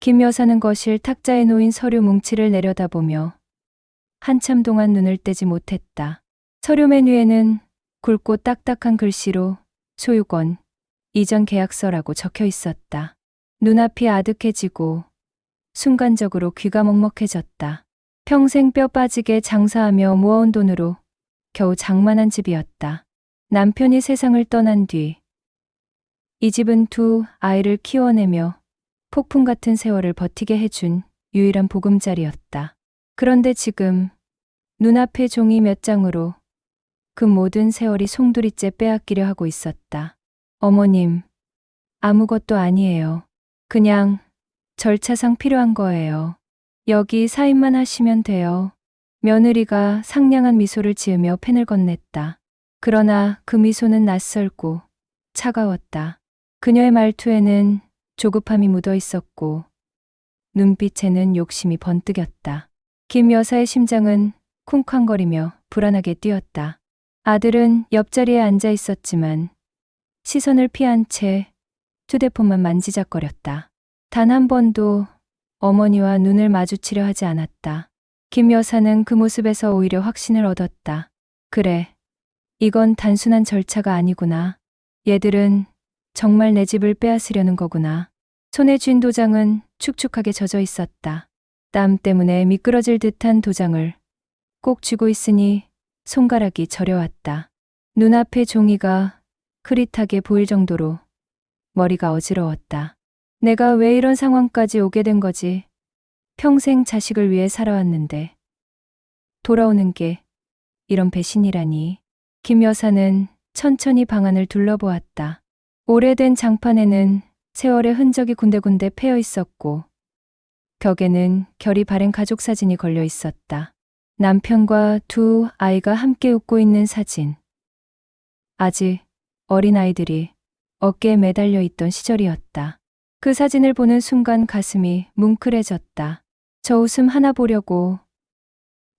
김 여사는 거실 탁자에 놓인 서류 뭉치를 내려다보며 한참 동안 눈을 떼지 못했다. 서류 맨 위에는 굵고 딱딱한 글씨로 소유권, 이전 계약서라고 적혀 있었다. 눈앞이 아득해지고 순간적으로 귀가 먹먹해졌다. 평생 뼈 빠지게 장사하며 모아온 돈으로 겨우 장만한 집이었다. 남편이 세상을 떠난 뒤 이 집은 두 아이를 키워내며 폭풍 같은 세월을 버티게 해준 유일한 보금자리였다. 그런데 지금 눈앞의 종이 몇 장으로 그 모든 세월이 송두리째 빼앗기려 하고 있었다. 어머님, 아무것도 아니에요. 그냥 절차상 필요한 거예요. 여기 사인만 하시면 돼요. 며느리가 상냥한 미소를 지으며 펜을 건넸다. 그러나 그 미소는 낯설고 차가웠다. 그녀의 말투에는 조급함이 묻어 있었고 눈빛에는 욕심이 번뜩였다. 김 여사의 심장은 쿵쾅거리며 불안하게 뛰었다. 아들은 옆자리에 앉아 있었지만 시선을 피한 채 휴대폰만 만지작거렸다. 단 한 번도 어머니와 눈을 마주치려 하지 않았다. 김 여사는 그 모습에서 오히려 확신을 얻었다. 그래, 이건 단순한 절차가 아니구나. 얘들은 정말 내 집을 빼앗으려는 거구나. 손에 쥔 도장은 축축하게 젖어 있었다. 땀 때문에 미끄러질 듯한 도장을 꼭 쥐고 있으니 손가락이 저려왔다. 눈앞의 종이가 흐릿하게 보일 정도로 머리가 어지러웠다. 내가 왜 이런 상황까지 오게 된 거지? 평생 자식을 위해 살아왔는데 돌아오는 게 이런 배신이라니. 김 여사는 천천히 방안을 둘러보았다. 오래된 장판에는 세월의 흔적이 군데군데 패여 있었고 벽에는 결이 바랜 가족 사진이 걸려 있었다. 남편과 두 아이가 함께 웃고 있는 사진. 아직 어린 아이들이 어깨에 매달려 있던 시절이었다. 그 사진을 보는 순간 가슴이 뭉클해졌다. 저 웃음 하나 보려고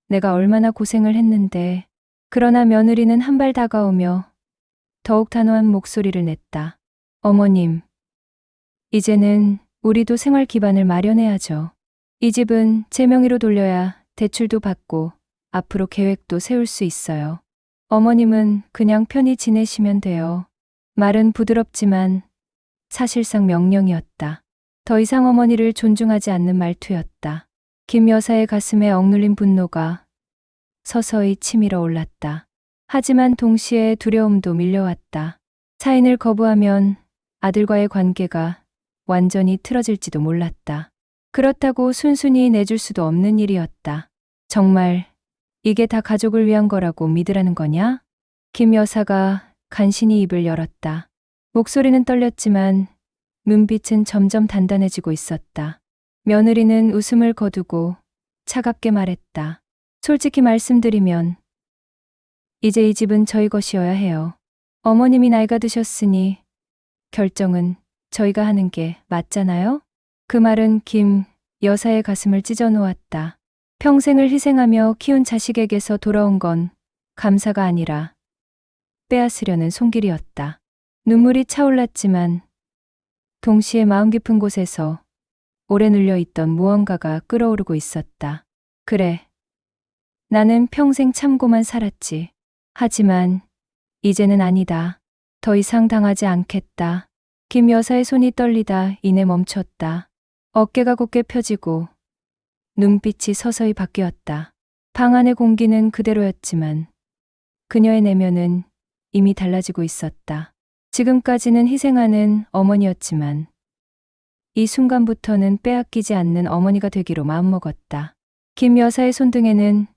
내가 얼마나 고생을 했는데. 그러나 며느리는 한 발 다가오며 더욱 단호한 목소리를 냈다. 어머님, 이제는 우리도 생활 기반을 마련해야죠. 이 집은 제 명의로 돌려야 대출도 받고 앞으로 계획도 세울 수 있어요. 어머님은 그냥 편히 지내시면 돼요. 말은 부드럽지만 사실상 명령이었다. 더 이상 어머니를 존중하지 않는 말투였다. 김 여사의 가슴에 억눌린 분노가 서서히 치밀어 올랐다. 하지만 동시에 두려움도 밀려왔다. 사인을 거부하면 아들과의 관계가 완전히 틀어질지도 몰랐다. 그렇다고 순순히 내줄 수도 없는 일이었다. 정말 이게 다 가족을 위한 거라고 믿으라는 거냐? 김 여사가 간신히 입을 열었다. 목소리는 떨렸지만 눈빛은 점점 단단해지고 있었다. 며느리는 웃음을 거두고 차갑게 말했다. 솔직히 말씀드리면 이제 이 집은 저희 것이어야 해요. 어머님이 나이가 드셨으니 결정은 저희가 하는 게 맞잖아요? 그 말은 김 여사의 가슴을 찢어 놓았다. 평생을 희생하며 키운 자식에게서 돌아온 건 감사가 아니라 빼앗으려는 손길이었다. 눈물이 차올랐지만 동시에 마음 깊은 곳에서 오래 눌려있던 무언가가 끓어오르고 있었다. 그래, 나는 평생 참고만 살았지. 하지만 이제는 아니다. 더 이상 당하지 않겠다. 김 여사의 손이 떨리다 이내 멈췄다. 어깨가 곧게 펴지고 눈빛이 서서히 바뀌었다. 방 안의 공기는 그대로였지만 그녀의 내면은 이미 달라지고 있었다. 지금까지는 희생하는 어머니였지만 이 순간부터는 빼앗기지 않는 어머니가 되기로 마음먹었다. 김 여사의 손등에는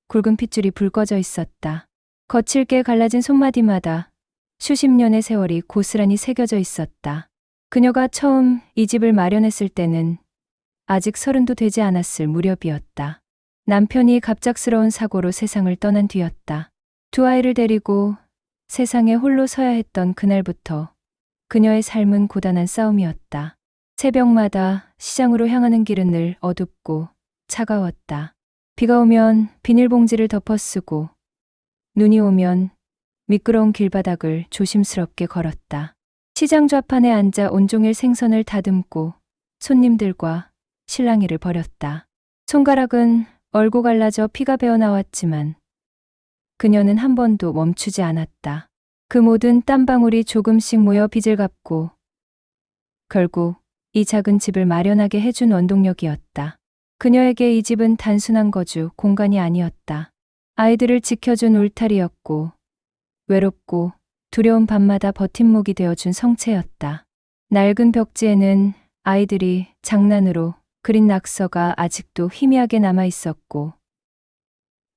굵은 핏줄이 불 꺼져 있었다. 거칠게 갈라진 손마디마다 수십 년의 세월이 고스란히 새겨져 있었다. 그녀가 처음 이 집을 마련했을 때는 아직 30도 되지 않았을 무렵이었다. 남편이 갑작스러운 사고로 세상을 떠난 뒤였다. 두 아이를 데리고 세상에 홀로 서야 했던 그날부터 그녀의 삶은 고단한 싸움이었다. 새벽마다 시장으로 향하는 길은 늘 어둡고 차가웠다. 비가 오면 비닐봉지를 덮어쓰고 눈이 오면 미끄러운 길바닥을 조심스럽게 걸었다. 시장 좌판에 앉아 온종일 생선을 다듬고 손님들과 실랑이를 벌였다. 손가락은 얼고 갈라져 피가 배어 나왔지만 그녀는 한 번도 멈추지 않았다. 그 모든 땀방울이 조금씩 모여 빚을 갚고 결국 이 작은 집을 마련하게 해준 원동력이었다. 그녀에게 이 집은 단순한 거주 공간이 아니었다. 아이들을 지켜준 울타리였고 외롭고 두려운 밤마다 버팀목이 되어준 성체였다. 낡은 벽지에는 아이들이 장난으로 그린 낙서가 아직도 희미하게 남아 있었고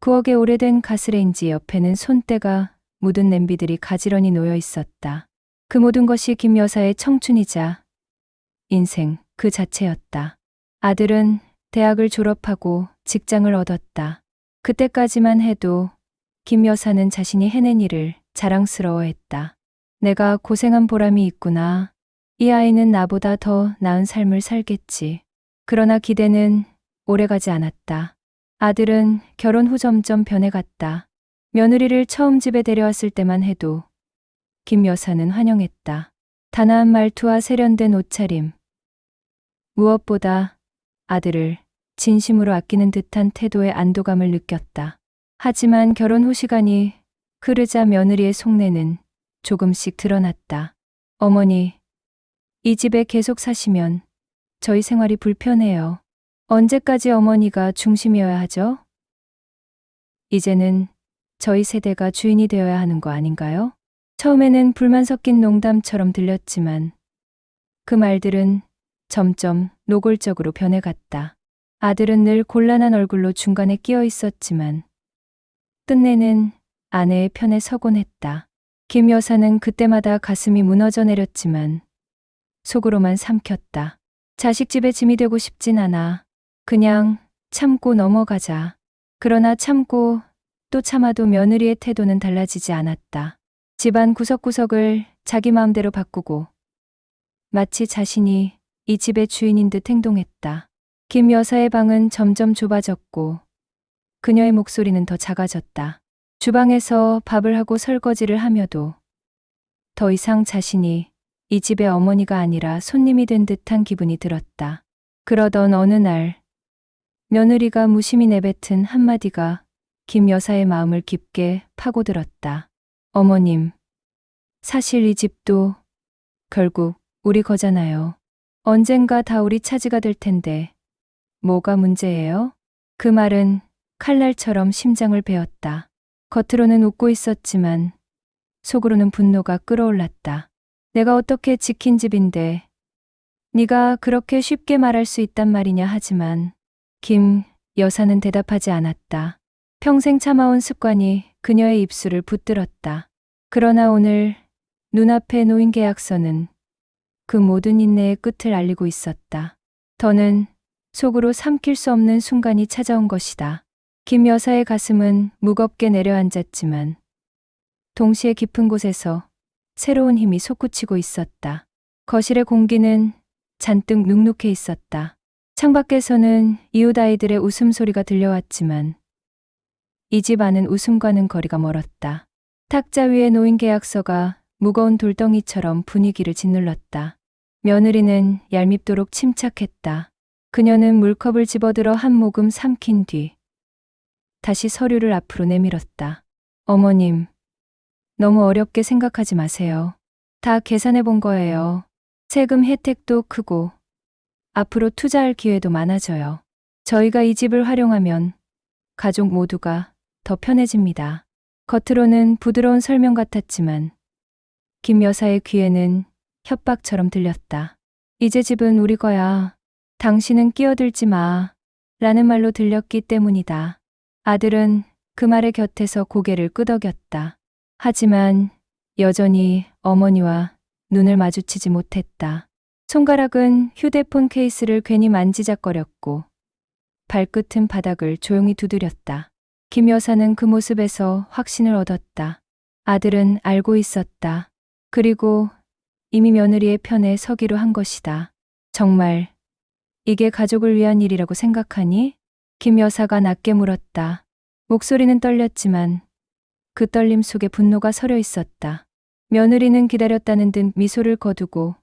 부엌의 오래된 가스레인지 옆에는 손때가 묻은 냄비들이 가지런히 놓여 있었다. 그 모든 것이 김 여사의 청춘이자 인생 그 자체였다. 아들은 대학을 졸업하고 직장을 얻었다. 그때까지만 해도 김 여사는 자신이 해낸 일을 자랑스러워했다. 내가 고생한 보람이 있구나. 이 아이는 나보다 더 나은 삶을 살겠지. 그러나 기대는 오래가지 않았다. 아들은 결혼 후 점점 변해갔다. 며느리를 처음 집에 데려왔을 때만 해도 김 여사는 환영했다. 단아한 말투와 세련된 옷차림. 무엇보다 아들을 진심으로 아끼는 듯한 태도의 안도감을 느꼈다. 하지만 결혼 후 시간이 흐르자 며느리의 속내는 조금씩 드러났다. 어머니, 이 집에 계속 사시면 저희 생활이 불편해요. 언제까지 어머니가 중심이어야 하죠? 이제는 저희 세대가 주인이 되어야 하는 거 아닌가요? 처음에는 불만 섞인 농담처럼 들렸지만 그 말들은 점점 노골적으로 변해갔다. 아들은 늘 곤란한 얼굴로 중간에 끼어 있었지만 끝내는 아내의 편에 서곤 했다. 김 여사는 그때마다 가슴이 무너져 내렸지만 속으로만 삼켰다. 자식 집에 짐이 되고 싶진 않아. 그냥 참고 넘어가자. 그러나 참고 또 참아도 며느리의 태도는 달라지지 않았다. 집안 구석구석을 자기 마음대로 바꾸고 마치 자신이 이 집의 주인인 듯 행동했다. 김 여사의 방은 점점 좁아졌고 그녀의 목소리는 더 작아졌다. 주방에서 밥을 하고 설거지를 하며도 더 이상 자신이 이 집의 어머니가 아니라 손님이 된 듯한 기분이 들었다. 그러던 어느 날 며느리가 무심히 내뱉은 한마디가 김 여사의 마음을 깊게 파고들었다. 어머님, 사실 이 집도 결국 우리 거잖아요. 언젠가 다 우리 차지가 될 텐데 뭐가 문제예요? 그 말은 칼날처럼 심장을 베었다. 겉으로는 웃고 있었지만 속으로는 분노가 끓어올랐다. 내가 어떻게 지킨 집인데 네가 그렇게 쉽게 말할 수 있단 말이냐 하지만 김 여사는 대답하지 않았다. 평생 참아온 습관이 그녀의 입술을 붙들었다. 그러나 오늘 눈앞에 놓인 계약서는 그 모든 인내의 끝을 알리고 있었다. 더는 속으로 삼킬 수 없는 순간이 찾아온 것이다. 김 여사의 가슴은 무겁게 내려앉았지만 동시에 깊은 곳에서 새로운 힘이 솟구치고 있었다. 거실의 공기는 잔뜩 눅눅해 있었다. 창밖에서는 이웃 아이들의 웃음소리가 들려왔지만 이 집 안은 웃음과는 거리가 멀었다. 탁자 위에 놓인 계약서가 무거운 돌덩이처럼 분위기를 짓눌렀다. 며느리는 얄밉도록 침착했다. 그녀는 물컵을 집어들어 한 모금 삼킨 뒤 다시 서류를 앞으로 내밀었다. 어머님, 너무 어렵게 생각하지 마세요. 다 계산해 본 거예요. 세금 혜택도 크고 앞으로 투자할 기회도 많아져요. 저희가 이 집을 활용하면 가족 모두가 더 편해집니다. 겉으로는 부드러운 설명 같았지만 김 여사의 귀에는 협박처럼 들렸다. 이제 집은 우리 거야. 당신은 끼어들지 마. 라는 말로 들렸기 때문이다. 아들은 그 말의 곁에서 고개를 끄덕였다. 하지만 여전히 어머니와 눈을 마주치지 못했다. 손가락은 휴대폰 케이스를 괜히 만지작거렸고 발끝은 바닥을 조용히 두드렸다. 김 여사는 그 모습에서 확신을 얻었다. 아들은 알고 있었다. 그리고 이미 며느리의 편에 서기로 한 것이다. 정말 이게 가족을 위한 일이라고 생각하니? 김 여사가 낮게 물었다. 목소리는 떨렸지만 그 떨림 속에 분노가 서려 있었다. 며느리는 기다렸다는 듯 미소를 거두고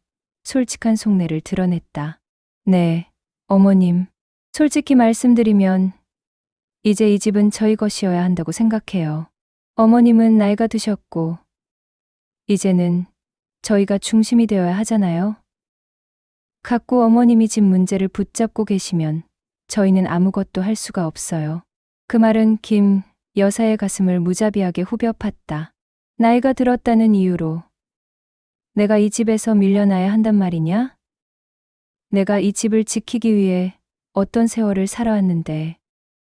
솔직한 속내를 드러냈다. 네, 어머님, 솔직히 말씀드리면 이제 이 집은 저희 것이어야 한다고 생각해요. 어머님은 나이가 드셨고 이제는 저희가 중심이 되어야 하잖아요. 갖고 어머님이 집 문제를 붙잡고 계시면 저희는 아무것도 할 수가 없어요. 그 말은 김 여사의 가슴을 무자비하게 후벼 팠다. 나이가 들었다는 이유로 내가 이 집에서 밀려나야 한단 말이냐? 내가 이 집을 지키기 위해 어떤 세월을 살아왔는데.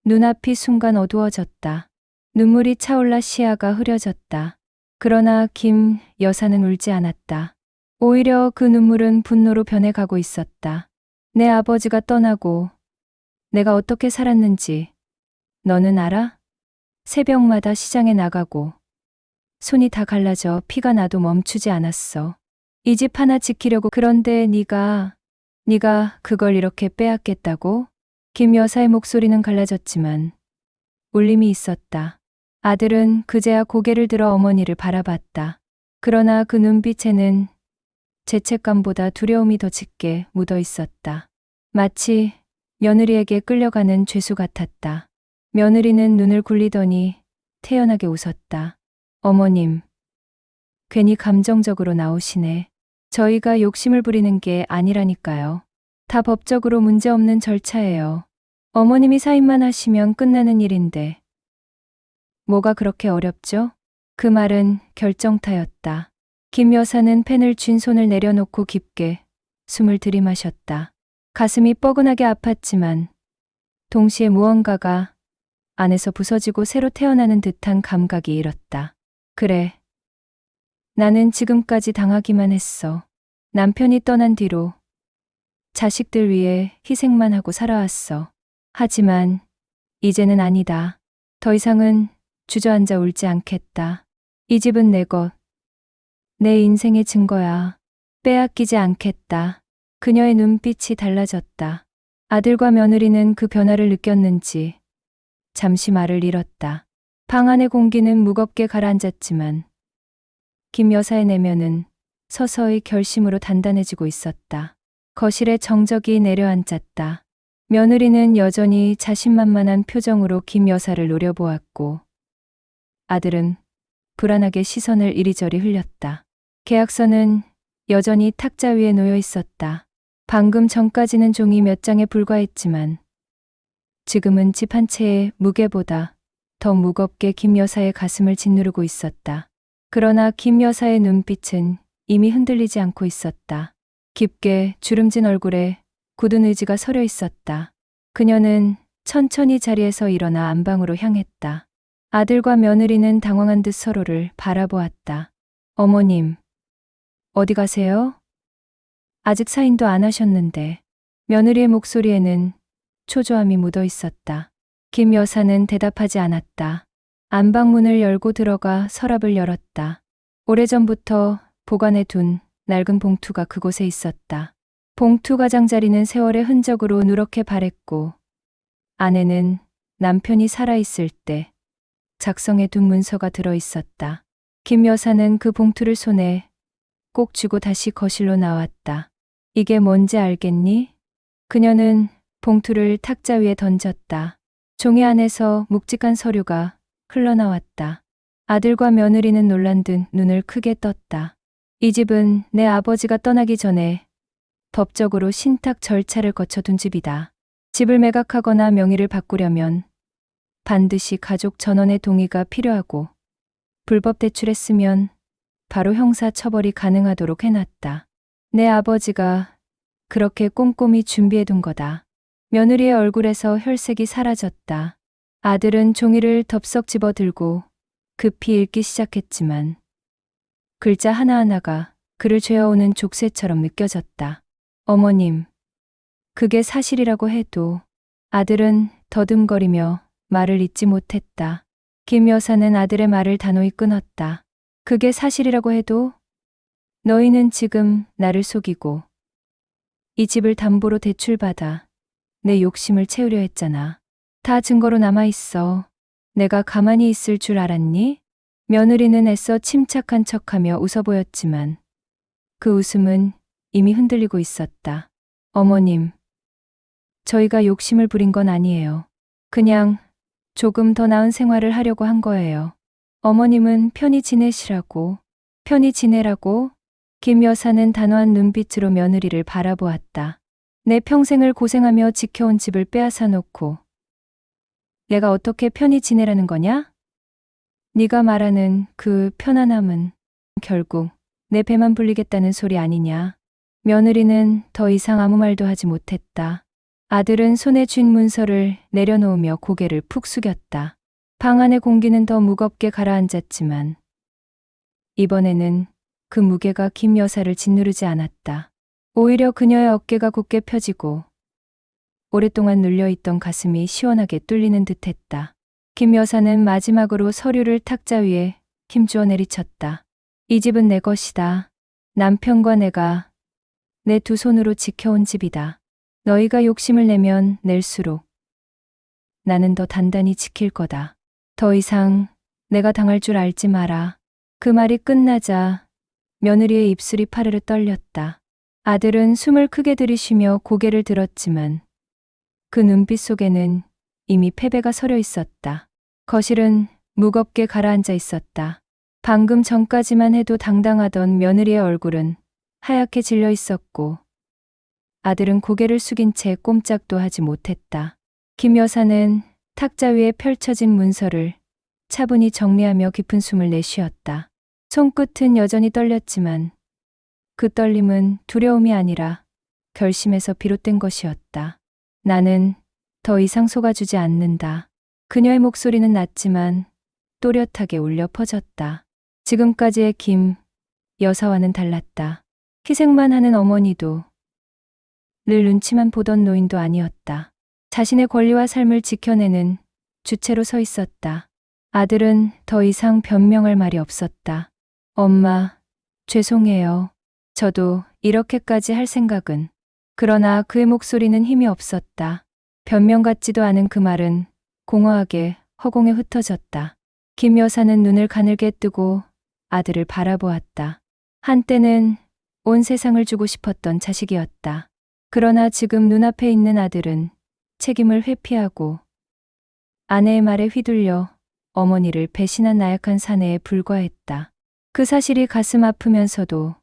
눈앞이 순간 어두워졌다. 눈물이 차올라 시야가 흐려졌다. 그러나 김 여사는 울지 않았다. 오히려 그 눈물은 분노로 변해가고 있었다. 내 아버지가 떠나고 내가 어떻게 살았는지 너는 알아? 새벽마다 시장에 나가고 손이 다 갈라져 피가 나도 멈추지 않았어. 이 집 하나 지키려고. 그런데 네가 그걸 이렇게 빼앗겠다고? 김 여사의 목소리는 갈라졌지만 울림이 있었다. 아들은 그제야 고개를 들어 어머니를 바라봤다. 그러나 그 눈빛에는 죄책감보다 두려움이 더 짙게 묻어 있었다. 마치 며느리에게 끌려가는 죄수 같았다. 며느리는 눈을 굴리더니 태연하게 웃었다. 어머님, 괜히 감정적으로 나오시네. 저희가 욕심을 부리는 게 아니라니까요. 다 법적으로 문제없는 절차예요. 어머님이 사인만 하시면 끝나는 일인데. 뭐가 그렇게 어렵죠? 그 말은 결정타였다. 김 여사는 펜을 쥔 손을 내려놓고 깊게 숨을 들이마셨다. 가슴이 뻐근하게 아팠지만 동시에 무언가가 안에서 부서지고 새로 태어나는 듯한 감각이 일었다. 그래. 나는 지금까지 당하기만 했어. 남편이 떠난 뒤로 자식들 위해 희생만 하고 살아왔어. 하지만 이제는 아니다. 더 이상은 주저앉아 울지 않겠다. 이 집은 내 것. 내 인생의 증거야. 빼앗기지 않겠다. 그녀의 눈빛이 달라졌다. 아들과 며느리는 그 변화를 느꼈는지 잠시 말을 잃었다. 방 안의 공기는 무겁게 가라앉았지만 김 여사의 내면은 서서히 결심으로 단단해지고 있었다. 거실에 정적이 내려앉았다. 며느리는 여전히 자신만만한 표정으로 김 여사를 노려보았고 아들은 불안하게 시선을 이리저리 흘렸다. 계약서는 여전히 탁자 위에 놓여 있었다. 방금 전까지는 종이 몇 장에 불과했지만 지금은 집 한 채의 무게보다 더 무겁게 김 여사의 가슴을 짓누르고 있었다. 그러나 김 여사의 눈빛은 이미 흔들리지 않고 있었다. 깊게 주름진 얼굴에 굳은 의지가 서려 있었다. 그녀는 천천히 자리에서 일어나 안방으로 향했다. 아들과 며느리는 당황한 듯 서로를 바라보았다. 어머님, 어디 가세요? 아직 사인도 안 하셨는데. 며느리의 목소리에는 초조함이 묻어 있었다. 김 여사는 대답하지 않았다. 안방 문을 열고 들어가 서랍을 열었다. 오래전부터 보관해 둔 낡은 봉투가 그곳에 있었다. 봉투 가장자리는 세월의 흔적으로 누렇게 바랬고 안에는 남편이 살아있을 때 작성해 둔 문서가 들어 있었다. 김 여사는 그 봉투를 손에 꼭 쥐고 다시 거실로 나왔다. 이게 뭔지 알겠니? 그녀는 봉투를 탁자 위에 던졌다. 종이 안에서 묵직한 서류가 흘러나왔다. 아들과 며느리는 놀란 듯 눈을 크게 떴다. 이 집은 내 아버지가 떠나기 전에 법적으로 신탁 절차를 거쳐둔 집이다. 집을 매각하거나 명의를 바꾸려면 반드시 가족 전원의 동의가 필요하고 불법 대출했으면 바로 형사 처벌이 가능하도록 해놨다. 내 아버지가 그렇게 꼼꼼히 준비해둔 거다. 며느리의 얼굴에서 혈색이 사라졌다. 아들은 종이를 덥석 집어들고 급히 읽기 시작했지만 글자 하나하나가 그를 죄어오는 족쇄처럼 느껴졌다. 어머님, 그게 사실이라고 해도. 아들은 더듬거리며 말을 잇지 못했다. 김 여사는 아들의 말을 단호히 끊었다. 그게 사실이라고 해도 너희는 지금 나를 속이고 이 집을 담보로 대출받아 내 욕심을 채우려 했잖아. 다 증거로 남아있어. 내가 가만히 있을 줄 알았니? 며느리는 애써 침착한 척하며 웃어 보였지만 그 웃음은 이미 흔들리고 있었다. 어머님, 저희가 욕심을 부린 건 아니에요. 그냥 조금 더 나은 생활을 하려고 한 거예요. 어머님은 편히 지내시라고, 편히 지내라고. 김 여사는 단호한 눈빛으로 며느리를 바라보았다. 내 평생을 고생하며 지켜온 집을 빼앗아 놓고 내가 어떻게 편히 지내라는 거냐? 네가 말하는 그 편안함은 결국 내 배만 불리겠다는 소리 아니냐? 며느리는 더 이상 아무 말도 하지 못했다. 아들은 손에 쥔 문서를 내려놓으며 고개를 푹 숙였다. 방 안의 공기는 더 무겁게 가라앉았지만 이번에는 그 무게가 김 여사를 짓누르지 않았다. 오히려 그녀의 어깨가 굳게 펴지고 오랫동안 눌려있던 가슴이 시원하게 뚫리는 듯했다. 김 여사는 마지막으로 서류를 탁자 위에 힘주어 내리쳤다. 이 집은 내 것이다. 남편과 내가 내 두 손으로 지켜온 집이다. 너희가 욕심을 내면 낼수록 나는 더 단단히 지킬 거다. 더 이상 내가 당할 줄 알지 마라. 그 말이 끝나자 며느리의 입술이 파르르 떨렸다. 아들은 숨을 크게 들이쉬며 고개를 들었지만 그 눈빛 속에는 이미 패배가 서려 있었다. 거실은 무겁게 가라앉아 있었다. 방금 전까지만 해도 당당하던 며느리의 얼굴은 하얗게 질려 있었고 아들은 고개를 숙인 채 꼼짝도 하지 못했다. 김 여사는 탁자 위에 펼쳐진 문서를 차분히 정리하며 깊은 숨을 내쉬었다. 손끝은 여전히 떨렸지만 그 떨림은 두려움이 아니라 결심에서 비롯된 것이었다. 나는 더 이상 속아주지 않는다. 그녀의 목소리는 낮지만 또렷하게 울려 퍼졌다. 지금까지의 김 여사와는 달랐다. 희생만 하는 어머니도 늘 눈치만 보던 노인도 아니었다. 자신의 권리와 삶을 지켜내는 주체로 서 있었다. 아들은 더 이상 변명할 말이 없었다. 엄마, 죄송해요. 저도 이렇게까지 할 생각은. 그러나 그의 목소리는 힘이 없었다. 변명 같지도 않은 그 말은 공허하게 허공에 흩어졌다. 김 여사는 눈을 가늘게 뜨고 아들을 바라보았다. 한때는 온 세상을 주고 싶었던 자식이었다. 그러나 지금 눈앞에 있는 아들은 책임을 회피하고 아내의 말에 휘둘려 어머니를 배신한 나약한 사내에 불과했다. 그 사실이 가슴 아프면서도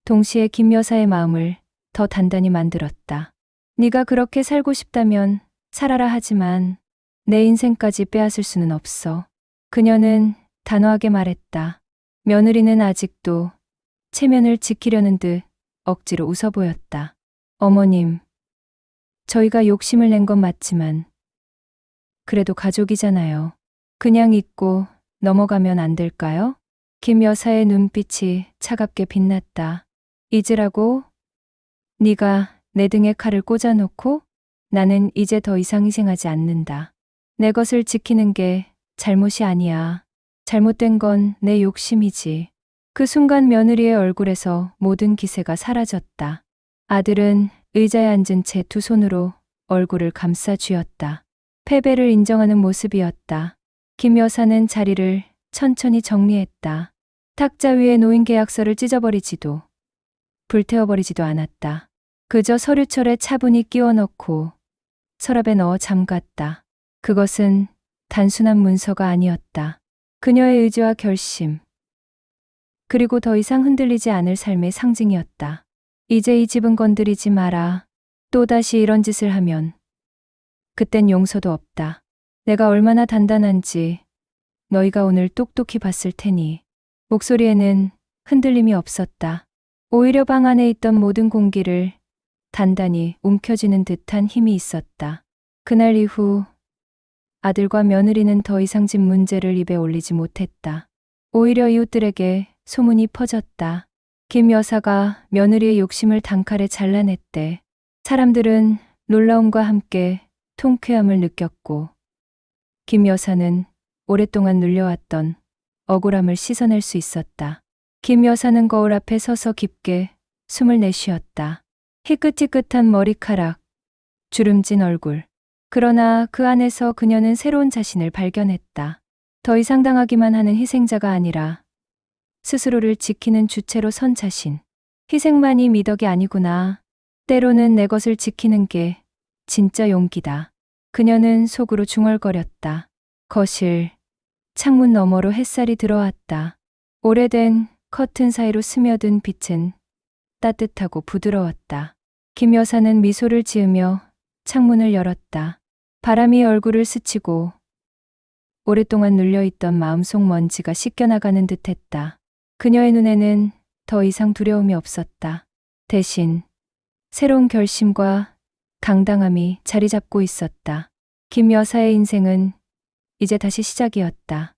동시에 김 여사의 마음을 더 단단히 만들었다. 네가 그렇게 살고 싶다면 살아라 하지만 내 인생까지 빼앗을 수는 없어. 그녀는 단호하게 말했다. 며느리는 아직도 체면을 지키려는 듯 억지로 웃어 보였다. 어머님, 저희가 욕심을 낸 건 맞지만 그래도 가족이잖아요. 그냥 잊고 넘어가면 안 될까요? 김 여사의 눈빛이 차갑게 빛났다. 잊으라고? 네가 내 등에 칼을 꽂아놓고? 나는 이제 더 이상 희생하지 않는다. 내 것을 지키는 게 잘못이 아니야. 잘못된 건 내 욕심이지. 그 순간 며느리의 얼굴에서 모든 기세가 사라졌다. 아들은 의자에 앉은 채 두 손으로 얼굴을 감싸 쥐었다. 패배를 인정하는 모습이었다. 김 여사는 자리를 천천히 정리했다. 탁자 위에 놓인 계약서를 찢어버리지도 불태워버리지도 않았다. 그저 서류철에 차분히 끼워 넣고 서랍에 넣어 잠갔다. 그것은 단순한 문서가 아니었다. 그녀의 의지와 결심, 그리고 더 이상 흔들리지 않을 삶의 상징이었다. 이제 이 집은 건드리지 마라. 또다시 이런 짓을 하면 그땐 용서도 없다. 내가 얼마나 단단한지 너희가 오늘 똑똑히 봤을 테니. 목소리에는 흔들림이 없었다. 오히려 방 안에 있던 모든 공기를 단단히 움켜쥐는 듯한 힘이 있었다. 그날 이후 아들과 며느리는 더 이상 집 문제를 입에 올리지 못했다. 오히려 이웃들에게 소문이 퍼졌다. 김 여사가 며느리의 욕심을 단칼에 잘라냈대. 사람들은 놀라움과 함께 통쾌함을 느꼈고 김 여사는 오랫동안 눌려왔던 억울함을 씻어낼 수 있었다. 김 여사는 거울 앞에 서서 깊게 숨을 내쉬었다. 희끗희끗한 머리카락, 주름진 얼굴. 그러나 그 안에서 그녀는 새로운 자신을 발견했다. 더 이상 당하기만 하는 희생자가 아니라 스스로를 지키는 주체로 선 자신. 희생만이 미덕이 아니구나. 때로는 내 것을 지키는 게 진짜 용기다. 그녀는 속으로 중얼거렸다. 거실, 창문 너머로 햇살이 들어왔다. 오래된 커튼 사이로 스며든 빛은 따뜻하고 부드러웠다. 김 여사는 미소를 지으며 창문을 열었다. 바람이 얼굴을 스치고 오랫동안 눌려있던 마음속 먼지가 씻겨나가는 듯했다. 그녀의 눈에는 더 이상 두려움이 없었다. 대신 새로운 결심과 당당함이 자리 잡고 있었다. 김 여사의 인생은 이제 다시 시작이었다.